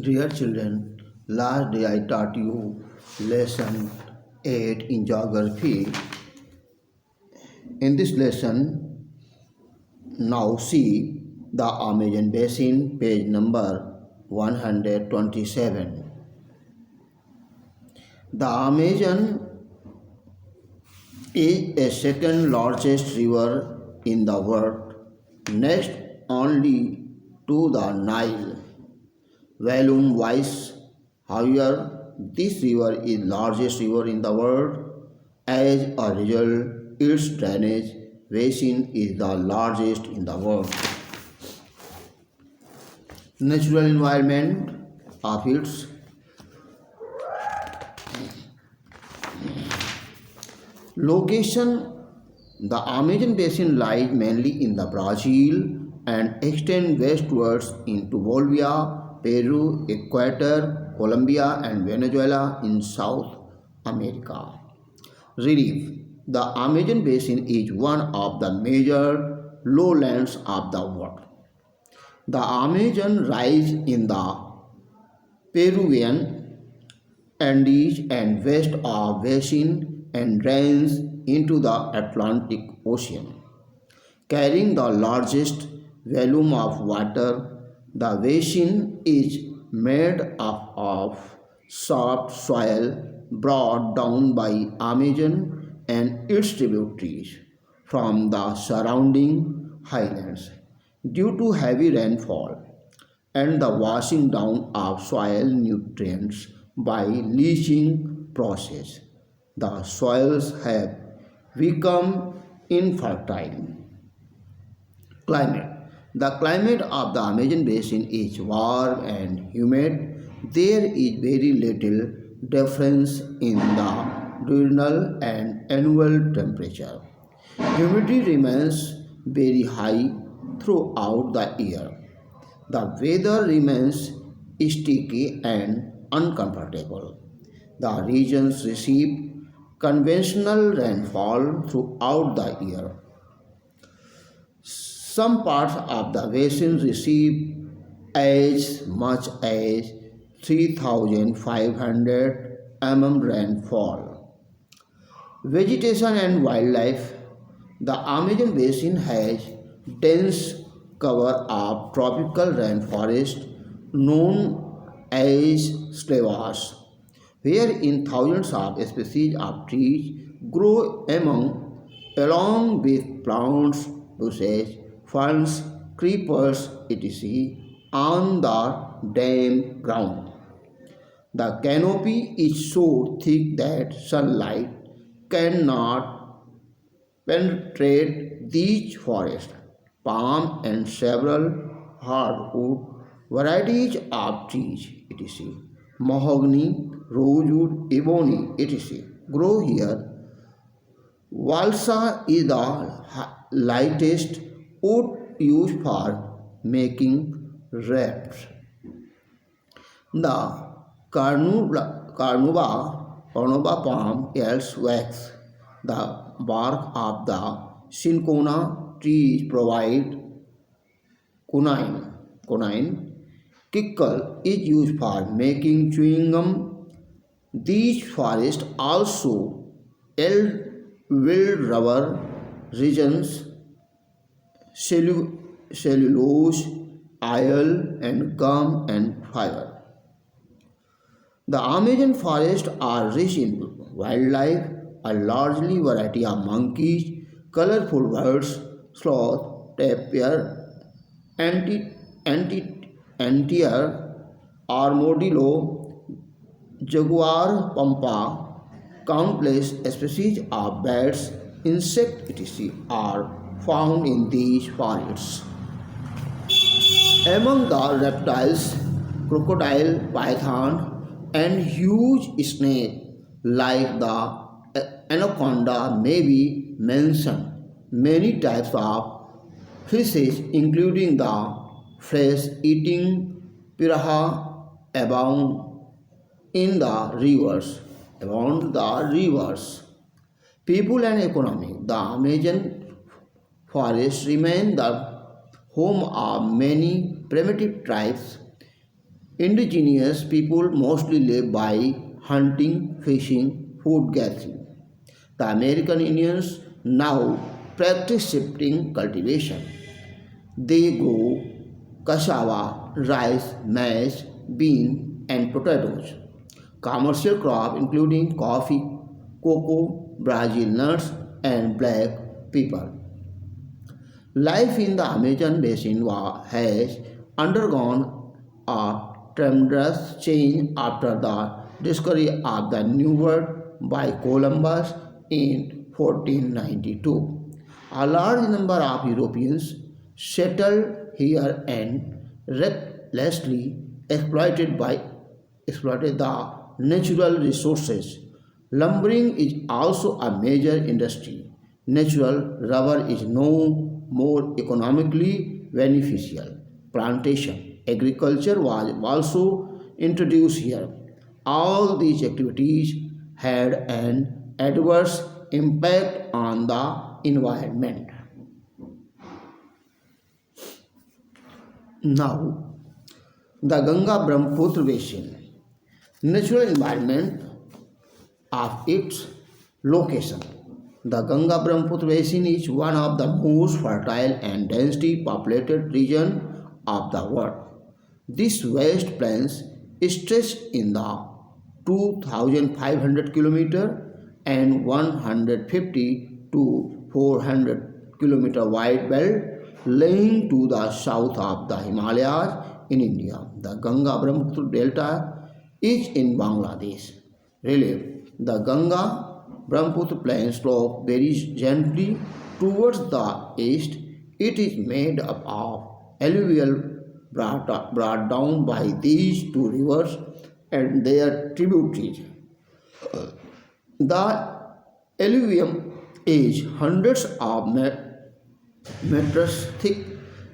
Dear children, last day I taught you lesson 8 in geography. In this lesson, now see the Amazon Basin, page number 127. The Amazon is a second largest river in the world, next only to the Nile. Volume wise, however, this river is largest river in the world. As a result, its drainage basin is the largest in the world. Natural environment of its location. The Amazon basin lies mainly in the Brazil and extends westwards into Bolivia, Peru, Ecuador, Colombia, and Venezuela in South America. Relief. The Amazon basin is one of the major lowlands of the world. The Amazon rises in the Peruvian Andes and west of basin and drains into the Atlantic Ocean. Carrying the largest volume of water, the basin is made up of soft soil brought down by Amazon and its tributaries from the surrounding highlands due to heavy rainfall and the washing down of soil nutrients by leaching process. The soils have become infertile. Climate. The climate of the Amazon basin is warm and humid. There is very little difference in the diurnal and annual temperature. Humidity remains very high throughout the year. The weather remains sticky and uncomfortable. The regions receive conventional rainfall throughout the year. Some parts of the basin receive as much as 3,500 rainfall. Vegetation and wildlife. The Amazon basin has dense cover of tropical rainforest known as steppes, wherein thousands of species of trees grow along with plants, bushes, ferns, creepers, etc. on the damp ground. The canopy is so thick that sunlight cannot penetrate these forests. Palm and several hardwood varieties of trees, etc. Mahogany, rosewood, ebony, etc. grow here. Balsa is the lightest wood used for making rafts. The carnauba palm yields wax. The bark of the cinchona trees provide quinine. Kickle is used for making chewing gum. These forests also yield wild rubber regions, cellulose, oil, and gum and fiber. The Amazon forests are rich in wildlife, a largely variety of monkeys, colorful birds, sloth, tapir, anteater, armadillo, jaguar, pampa, countless species of bats, insects, etc. are found in these forests. Among the reptiles, crocodile, python, and huge snake like the anaconda may be mentioned. Many types of fishes, including the flesh-eating piranha, abound in the rivers. Around the rivers. People and economy. The Amazon forests remain the home of many primitive tribes Indigenous people mostly live by hunting, fishing, food gathering. The American Indians now practice shifting cultivation. They grow cassava, rice, maize, bean, and potatoes. Commercial crops including coffee, cocoa, Brazil nuts, and black pepper. Life in the Amazon basin has undergone a tremendous change after the discovery of the New World by Columbus in 1492. A large number of Europeans settled here and recklessly exploited the natural resources. Lumbering is also a major industry. Natural rubber is no more economically beneficial. Plantation agriculture was also introduced here. All these activities had an adverse impact on the environment. Now, the Ganga Brahmaputra basin. Natural environment of its location. The Ganga Brahmaputra basin is one of the most fertile and densely populated regions of the world. This vast plains stretches in the 2500 kilometer and 150 to 400 kilometer wide belt lying to the south of the Himalayas in India. The Ganga Brahmaputra Delta is in Bangladesh. Relief. The Ganga Brahmaputra plain slope very gently towards the east. It is made up of alluvial brought down by these two rivers and their tributaries. The alluvium is hundreds of meters thick.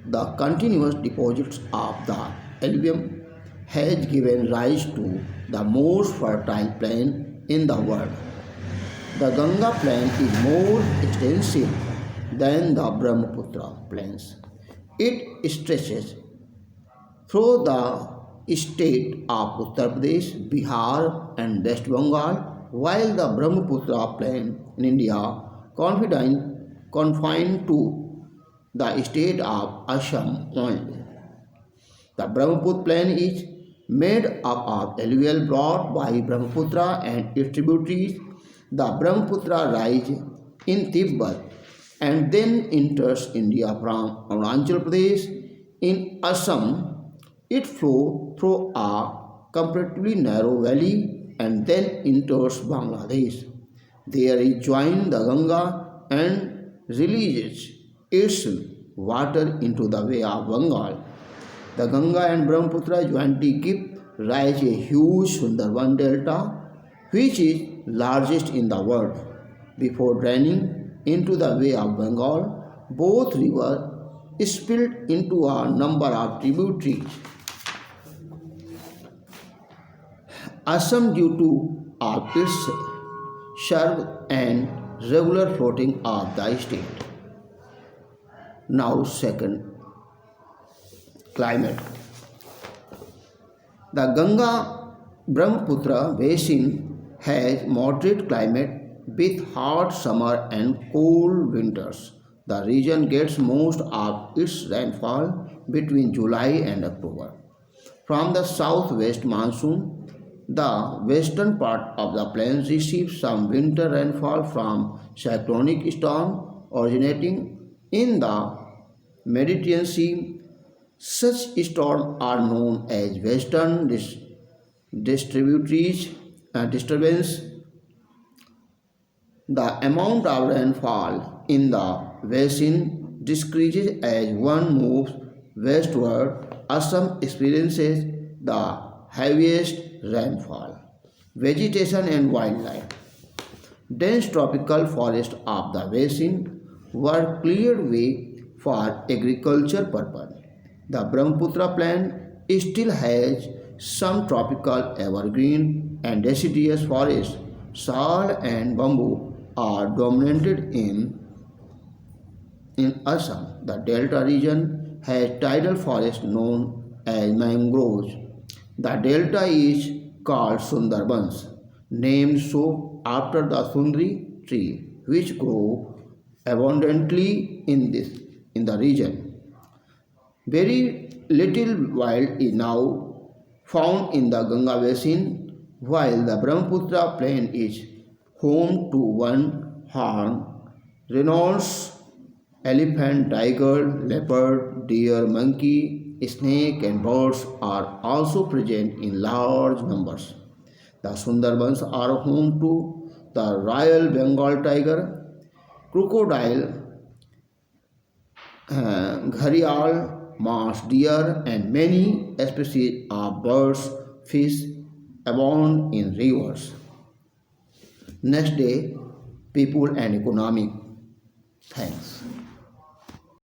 The continuous deposits of the alluvium has given rise to the most fertile plain in the world. The Ganga plain is more extensive than the Brahmaputra plains. It stretches through the state of Uttar Pradesh, Bihar, and West Bengal, while the Brahmaputra plain in India confined to the state of Assam only. The Brahmaputra plain is made up of alluvial brought by Brahmaputra and its tributaries. The Brahmaputra rises in Tibet and then enters India from Arunachal Pradesh. In Assam, it flows through a comparatively narrow valley and then enters Bangladesh. There it joins the Ganga and releases its water into the Bay of Bengal. The Ganga and Brahmaputra jointly give rise a huge Sundarban delta, which is largest in the world. Before draining into the Bay of Bengal, both rivers spilled into a number of tributaries. Assam, due to its sharp and regular floating of the state. Now, second, climate. The Ganga Brahmaputra basin has moderate climate with hot summer and cold winters. The region gets most of its rainfall between July and October. From the southwest monsoon, the western part of the plains receives some winter rainfall from cyclonic storm originating in the Mediterranean Sea. Such storms are known as western disturbance. The amount of rainfall in the basin decreases as one moves westward. Assam experiences the heaviest rainfall. Vegetation and wildlife. Dense tropical forests of the basin were cleared way for agriculture purpose. The Brahmaputra plain still has some tropical evergreen and deciduous forests. Sal and bamboo are dominated in Assam. The delta region has tidal forests known as mangroves. The delta is called Sundarbans, named so after the Sundri tree, which grow abundantly in the region. Very little wild is now found in the Ganga basin, while the Brahmaputra plain is home to one horned rhinoceros, elephant, tiger, leopard, deer, monkey, snake, and birds are also present in large numbers. The Sundarbans are home to the Royal Bengal tiger, crocodile, gharial, mouse deer, and many species of birds, fish abound in rivers. Next day, people and economic. Thanks.